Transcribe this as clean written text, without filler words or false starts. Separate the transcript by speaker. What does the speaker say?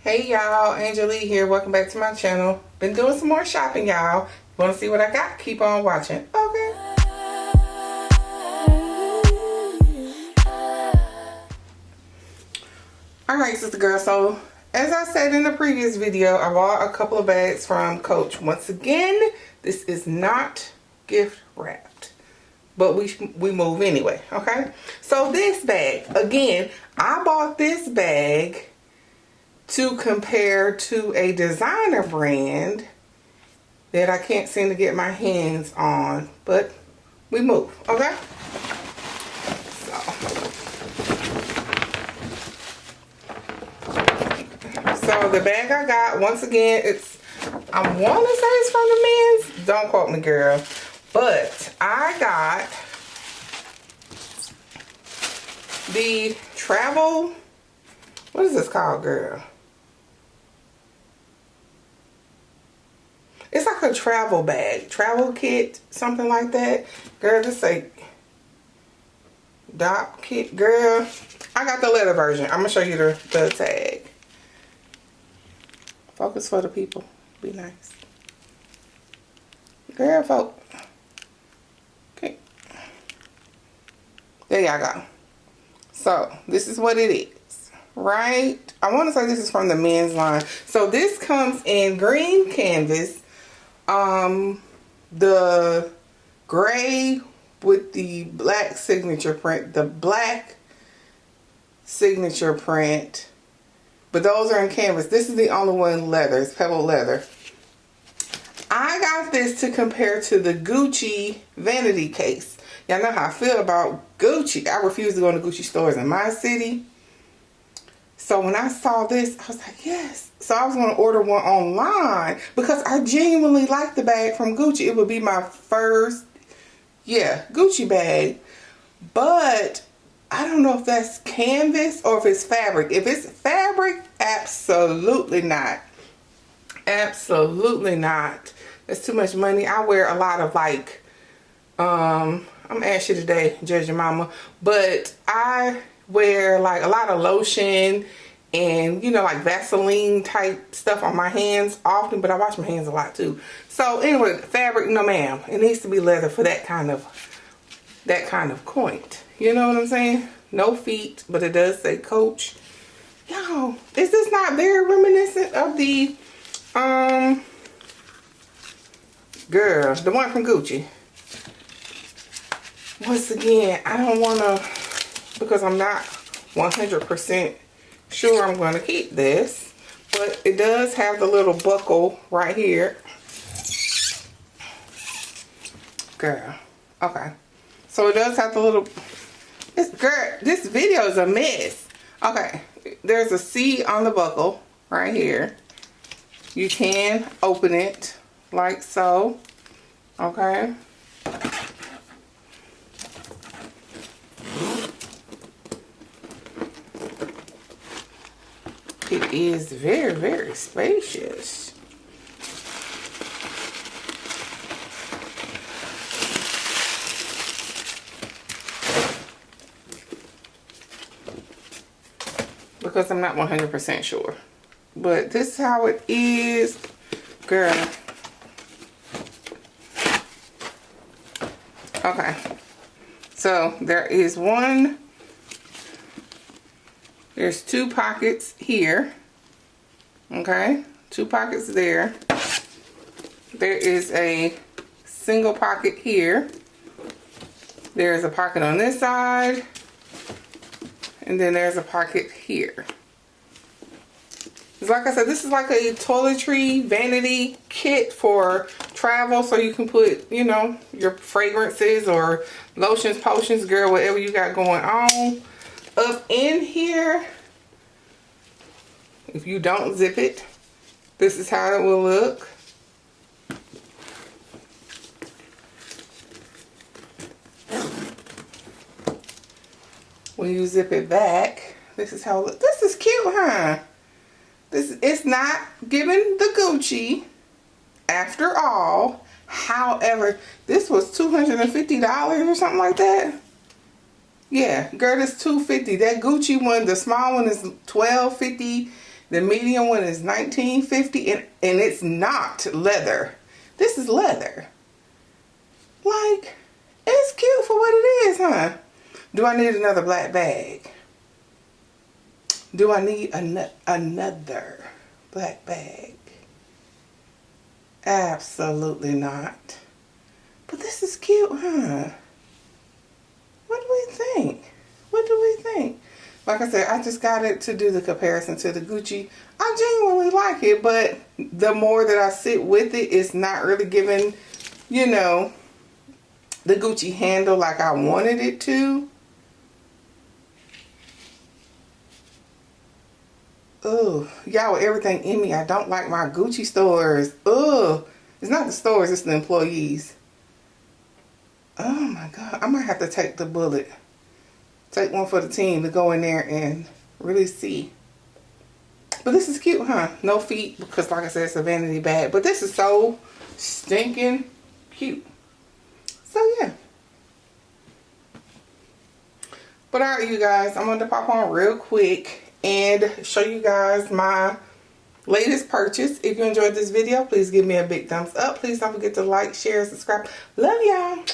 Speaker 1: Hey y'all, Angela here. Welcome back to my channel. Been doing some more shopping, y'all. Want to see what I got? Keep on watching. Okay. Alright, sister girl. So, as I said in the previous video, I bought a couple of bags from Coach. Once again, this is not gift wrapped, but we move anyway, okay? So this bag, again, I bought this bag to compare to a designer brand that I can't seem to get my hands on, but we move, okay? So the bag I got, once again, I want to say it's from the men's. Don't quote me, girl. But I got the travel, what is this called, girl? It's like a travel bag, travel kit, something like that. Girl, this say doc kit, girl. I got the leather version. I'm gonna show you the tag. Focus for the people. Be nice. Girl, folk. Okay. There y'all go. So, this is what it is. Right? I want to say this is from the men's line. So, this comes in green canvas. The gray with the black signature print. The black signature print. But those are in canvas. This is the only one leather. It's pebble leather. I got this to compare to the Gucci Vanity case. Y'all know how I feel about Gucci. I refuse to go into Gucci stores in my city. So when I saw this, I was like, yes. So I was going to order one online because I genuinely like the bag from Gucci. It would be my first, Gucci bag. But I don't know if that's canvas or if it's fabric. If it's fabric, absolutely not. Absolutely not. That's too much money. I wear a lot of like, I'm ashy today, judge your mama. But I wear like a lot of lotion and, you know, like Vaseline type stuff on my hands often. But I wash my hands a lot too. So anyway, fabric, no ma'am. It needs to be leather for that kind of point. You know what I'm saying? No feet, but it does say Coach. Yo, is this not very reminiscent of the, girl, the one from Gucci? Once again, I don't want to, because I'm not 100% sure I'm going to keep this, but it does have the little buckle right here. Girl, okay. So it does have the little, girl, this video is a mess. Okay, there's a C on the buckle right here. You can open it like so. Okay. It is very, very spacious. Because I'm not 100% sure. But this is how it is, girl. Okay. So there is there's two pockets here. Okay. Two pockets there. There is a single pocket here. There is a pocket on this side. And then there's a pocket here. It's like I said, this is like a toiletry vanity kit for travel. So you can put, you know, your fragrances or lotions, potions, girl, whatever you got going on. Up in here, if you don't zip it, this is how it will look. When you zip it back, this is how it looks. This is cute, huh? It's not giving the Gucci after all. However, this was $250 or something like that. Yeah, girl, it's $250. That Gucci one, the small one, is $12.50. The medium one is $19.50, and it's not leather. This is leather. Like, it's cute for what it is, huh? Do I need another black bag? Do I need another black bag? Absolutely not. But this is cute, huh? What do we think? What do we think? Like I said, I just got it to do the comparison to the Gucci. I genuinely like it, but the more that I sit with it, it's not really giving, you know, the Gucci handle like I wanted it to. Oh, y'all, with everything in me, I don't like my Gucci stores. Oh, it's not the stores, it's the employees. Oh my God, I might have to take the bullet. Take one for the team to go in there and really see. But this is cute, huh? No feet, because like I said, it's a vanity bag. But this is so stinking cute. So yeah. But alright, you guys, I'm going to pop on real quick and show you guys my latest purchase. If you enjoyed this video, please give me a big thumbs up. Please don't forget to like, share, subscribe. Love y'all.